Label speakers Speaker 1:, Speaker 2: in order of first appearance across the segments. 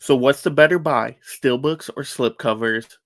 Speaker 1: So what's the better buy, Steelbooks or slipcovers?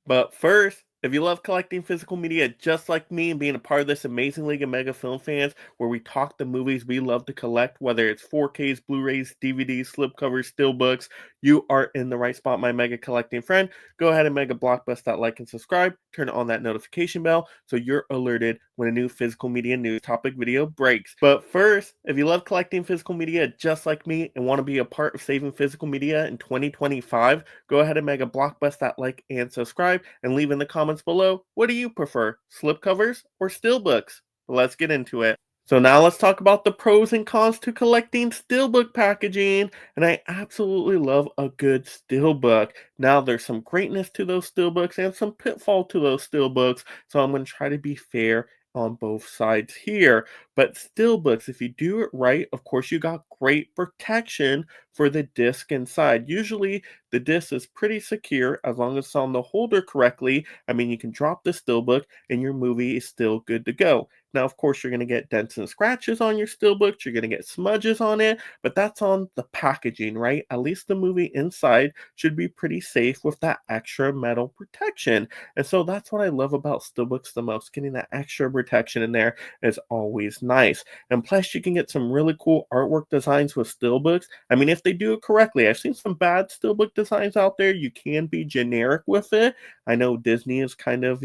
Speaker 1: But first, if you love collecting physical media just like me and being a part of this amazing league of mega film fans where we talk the movies we love to collect, whether it's 4Ks, Blu-rays, DVDs, slipcovers, steelbooks, you are in the right spot, my mega collecting friend. Go ahead and mega blockbust that like and subscribe, turn on that notification bell so you're alerted when a new physical media news topic video breaks. But first, if you love collecting physical media just like me and want to be a part of saving physical media in 2025, go ahead and mega blockbust that like and subscribe and leave in the comments below, what do you prefer, slipcovers or steelbooks? Let's get into it. So now let's talk about the pros and cons to collecting steelbook packaging. And I absolutely love a good steelbook. Now there's some greatness to those steelbooks and some pitfall to those steelbooks. So I'm going to try to be fair on both sides here. But steelbooks, if you do it right, of course you got great protection for the disc inside. Usually the disc is pretty secure as long as it's on the holder correctly. I mean, you can drop the steelbook and your movie is still good to go. Now, of course, you're going to get dents and scratches on your steelbooks. You're going to get smudges on it, but that's on the packaging, right? At least the movie inside should be pretty safe with that extra metal protection. And so that's what I love about steelbooks the most. Getting that extra protection in there is always nice. And plus, you can get some really cool artwork designs with steelbooks. I mean, if they do it correctly, I've seen some bad steelbook designs out there. You can be generic with it. I know Disney is kind of,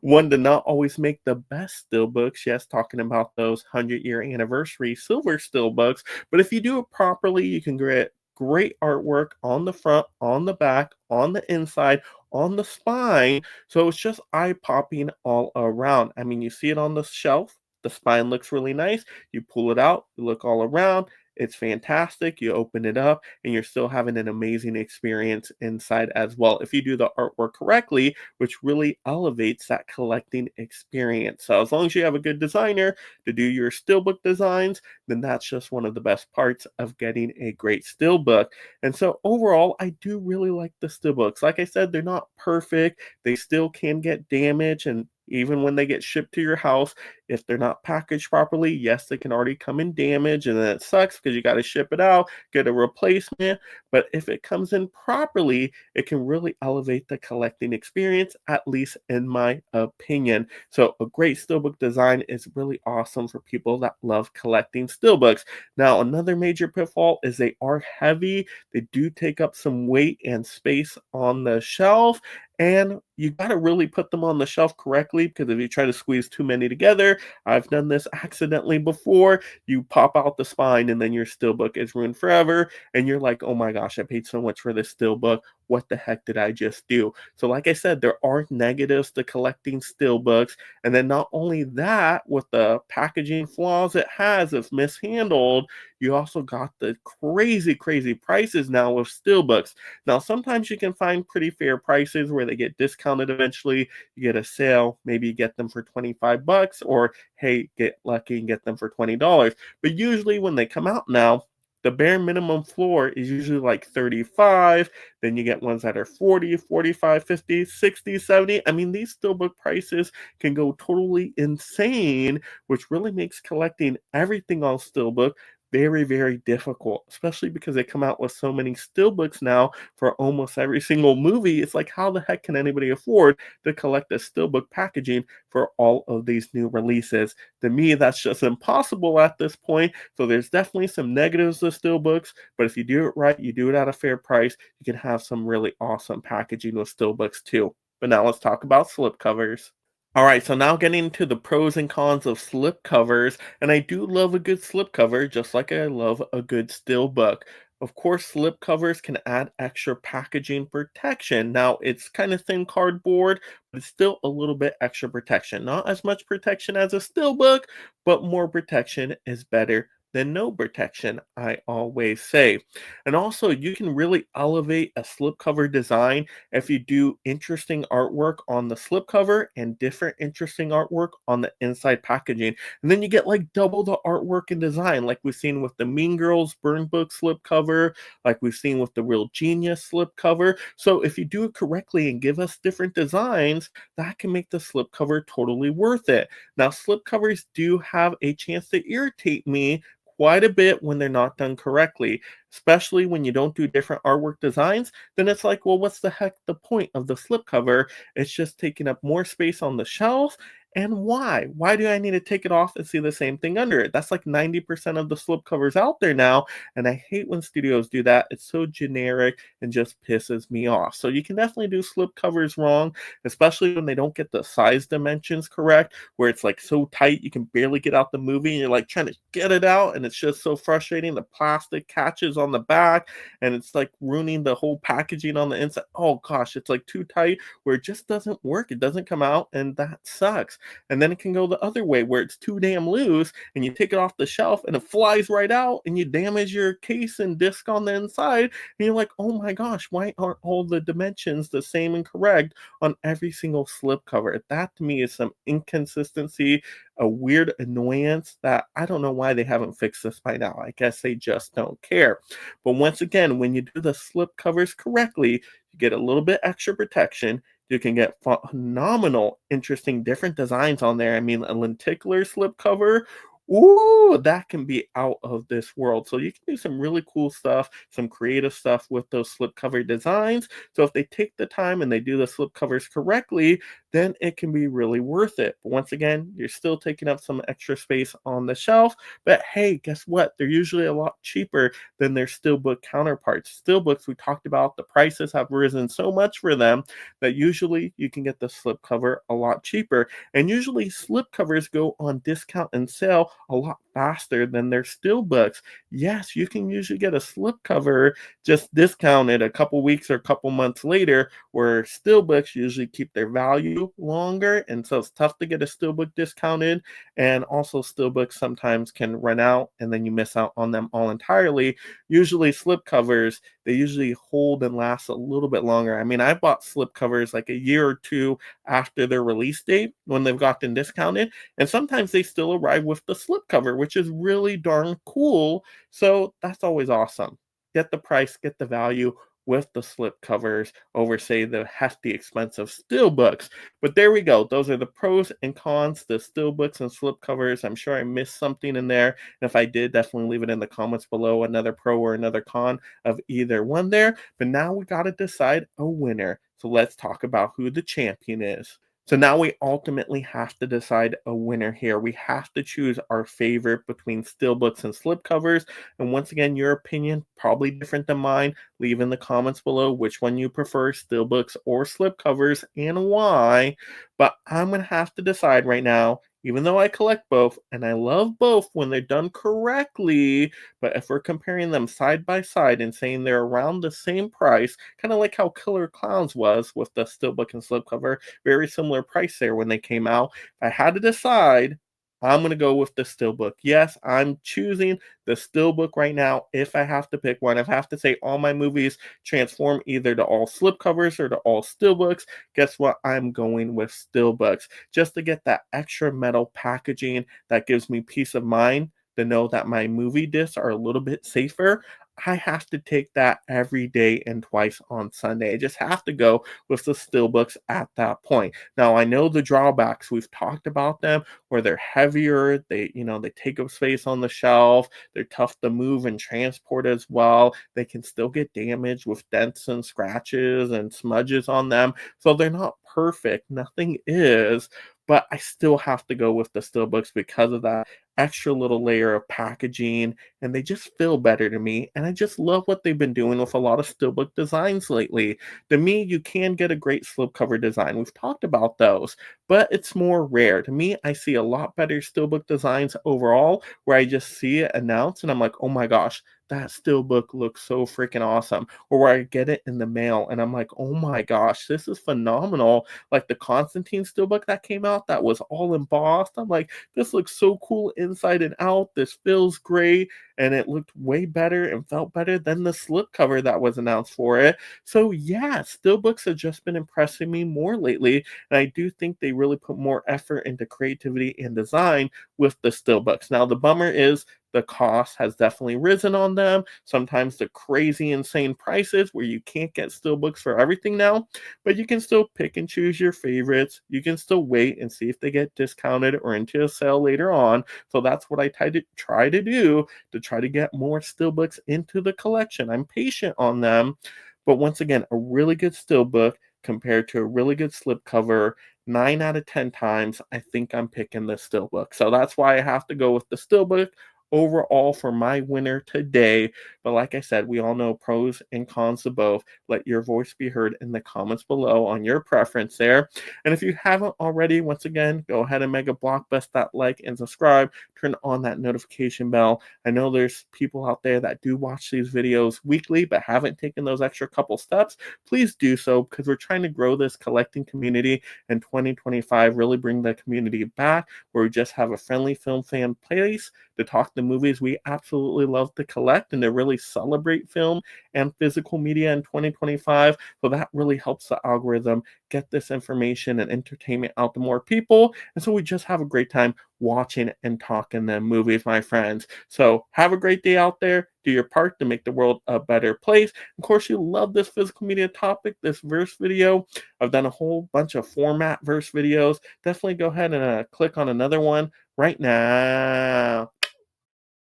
Speaker 1: one to not always make the best steelbooks. Yes, talking about those 100-year anniversary silver steelbooks. But if you do it properly, you can get great artwork on the front, on the back, on the inside, on the spine. So it's just eye-popping all around. I mean, you see it on the shelf. The spine looks really nice. You pull it out, you look all around. It's fantastic. You open it up and you're still having an amazing experience inside as well. If you do the artwork correctly, which really elevates that collecting experience. So as long as you have a good designer to do your steelbook designs, then that's just one of the best parts of getting a great steelbook. And so overall, I do really like the steelbooks. Like I said, they're not perfect. They still can get damaged, and even when they get shipped to your house, if they're not packaged properly, yes, they can already come in damaged, and then it sucks because you got to ship it out, get a replacement. But if it comes in properly, it can really elevate the collecting experience, at least in my opinion. So a great steelbook design is really awesome for people that love collecting steelbooks. Now, another major pitfall is they are heavy. They do take up some weight and space on the shelf, and you got to really put them on the shelf correctly, because if you try to squeeze too many together, I've done this accidentally before, you pop out the spine and then your steelbook is ruined forever. And you're like, oh my gosh, I paid so much for this steelbook. What the heck did I just do? So like I said, there are negatives to collecting steelbooks. And then not only that, with the packaging flaws it has if mishandled, you also got the crazy, crazy prices now with steelbooks. Now, sometimes you can find pretty fair prices where they get discounted eventually. You get a sale, maybe you get them for 25 bucks, or hey, get lucky and get them for $20. But usually when they come out now, the bare minimum floor is usually like 35. Then you get ones that are 40, 45, 50, 60, 70. I mean, these steelbook prices can go totally insane, which really makes collecting everything on steelbook very, very difficult, especially because they come out with so many steelbooks now for almost every single movie. It's like, how the heck can anybody afford to collect a steelbook packaging for all of these new releases? To me, that's just impossible at this point. So there's definitely some negatives to steelbooks, but if you do it right, you do it at a fair price, you can have some really awesome packaging with steelbooks too. But now let's talk about slipcovers. All right, so now getting into the pros and cons of slipcovers, and I do love a good slipcover just like I love a good steelbook. Of course, slipcovers can add extra packaging protection. Now, it's kind of thin cardboard, but it's still a little bit extra protection. Not as much protection as a steelbook, but more protection is better than no protection, I always say. And also, you can really elevate a slipcover design if you do interesting artwork on the slipcover and different interesting artwork on the inside packaging. And then you get like double the artwork and design, like we've seen with the Mean Girls Burn Book slipcover, like we've seen with the Real Genius slipcover. So if you do it correctly and give us different designs, that can make the slipcover totally worth it. Now, slipcovers do have a chance to irritate me quite a bit when they're not done correctly, especially when you don't do different artwork designs. Then it's like, well, what's the heck the point of the slipcover? It's just taking up more space on the shelf. And why? Why do I need to take it off and see the same thing under it? That's like 90% of the slipcovers out there now. And I hate when studios do that. It's so generic and just pisses me off. So you can definitely do slipcovers wrong, especially when they don't get the size dimensions correct, where it's like so tight you can barely get out the movie and you're like trying to get it out. And it's just so frustrating. The plastic catches on the back and it's like ruining the whole packaging on the inside. Oh gosh, it's like too tight where it just doesn't work. It doesn't come out, and that sucks. And then it can go the other way where it's too damn loose and you take it off the shelf and it flies right out and you damage your case and disc on the inside. And you're like, oh my gosh, why aren't all the dimensions the same and correct on every single slipcover? That to me is some inconsistency, a weird annoyance that I don't know why they haven't fixed this by now. I guess they just don't care. But once again, when you do the slipcovers correctly, you get a little bit extra protection. You can get phenomenal, interesting, different designs on there. I mean, a lenticular slipcover, ooh, that can be out of this world. So you can do some really cool stuff, some creative stuff with those slipcover designs. So if they take the time and they do the slipcovers correctly, then it can be really worth it. But once again, you're still taking up some extra space on the shelf. But hey, guess what? They're usually a lot cheaper than their Steelbook counterparts. Steelbooks, we talked about, the prices have risen so much for them that usually you can get the slipcover a lot cheaper. And usually slipcovers go on discount and sale a lot faster than their Steelbooks. Yes, you can usually get a slipcover just discounted a couple weeks or a couple months later, where Steelbooks usually keep their value longer, and so it's tough to get a Steelbook discounted. And also Steelbooks sometimes can run out and then you miss out on them all entirely. Usually slipcovers, they usually hold and last a little bit longer. I mean, I bought slipcovers like a year or two after their release date when they've gotten discounted, and sometimes they still arrive with the slipcover, which is really darn cool. So that's always awesome. Get the price, get the value with the slipcovers over, say, the hefty, expensive steelbooks. But there we go. Those are the pros and cons, the steelbooks and slipcovers. I'm sure I missed something in there. And if I did, definitely leave it in the comments below, another pro or another con of either one there. But now we got to decide a winner. So let's talk about who the champion is. So now we ultimately have to decide a winner here. We have to choose our favorite between steelbooks and slipcovers. And once again, your opinion probably different than mine. Leave in the comments below which one you prefer, steelbooks or slipcovers, and why. But I'm going to have to decide right now, even though I collect both and I love both when they're done correctly. But if we're comparing them side by side and saying they're around the same price, kind of like how Killer Clowns was with the steelbook and slipcover, very similar price there when they came out. If I had to decide, I'm going to go with the Steelbook. Yes, I'm choosing the Steelbook right now if I have to pick one. If I have to say all my movies transform either to all slipcovers or to all Steelbooks, guess what? I'm going with Steelbooks just to get that extra metal packaging that gives me peace of mind to know that my movie discs are a little bit safer. I have to take that every day and twice on Sunday. I just have to go with the Steelbooks at that point. Now, I know the drawbacks. We've talked about them where they're heavier, they take up space on the shelf, they're tough to move and transport as well. They can still get damaged with dents and scratches and smudges on them. So they're not perfect. Nothing is, but I still have to go with the Steelbooks because of that extra little layer of packaging, and they just feel better to me. And I just love what they've been doing with a lot of Steelbook designs lately. To me, you can get a great slipcover design. We've talked about those, but it's more rare. To me, I see a lot better Steelbook designs overall where I just see it announced and I'm like, oh my gosh, that Steelbook looks so freaking awesome. Or where I get it in the mail and I'm like, oh my gosh, this is phenomenal. Like the Constantine Steelbook that came out that was all embossed. I'm like, this looks so cool inside and out. This feels great. and it looked way better and felt better than the slipcover that was announced for it. So yeah, Steelbooks have just been impressing me more lately, and I do think they really put more effort into creativity and design with the Steelbooks. Now the bummer is the cost has definitely risen on them. Sometimes the crazy, insane prices where you can't get Steelbooks for everything now, but you can still pick and choose your favorites. You can still wait and see if they get discounted or into a sale later on. So that's what I try to do to try to get more Steelbooks into the collection. I'm patient on them, but once again, a really good Steelbook compared to a really good slipcover, 9 out of 10 times, I think I'm picking the Steelbook. So that's why I have to go with the Steelbook overall for my winner today. But like I said, we all know pros and cons to both. Let your voice be heard in the comments below on your preference there. And if you haven't already, once again, go ahead and mega blockbust that like and subscribe. Turn on that notification bell. I know there's people out there that do watch these videos weekly but haven't taken those extra couple steps. Please do so because we're trying to grow this collecting community in 2025, really bring the community back where we just have a friendly film fan place to talk the movies we absolutely love to collect and to really celebrate film and physical media in 2025. So that really helps the algorithm get this information and entertainment out to more people. And so we just have a great time watching and talking the movies, my friends. So have a great day out there. Do your part to make the world a better place. Of course, you love this physical media topic, this verse video. I've done a whole bunch of format verse videos. Definitely go ahead and click on another one right now.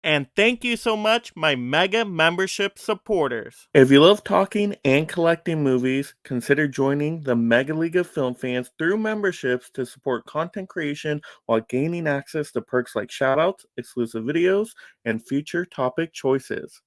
Speaker 1: And thank you so much, my mega membership supporters. If you love talking and collecting movies, consider joining the Mega League of Film Fans through memberships to support content creation while gaining access to perks like shoutouts, exclusive videos, and future topic choices.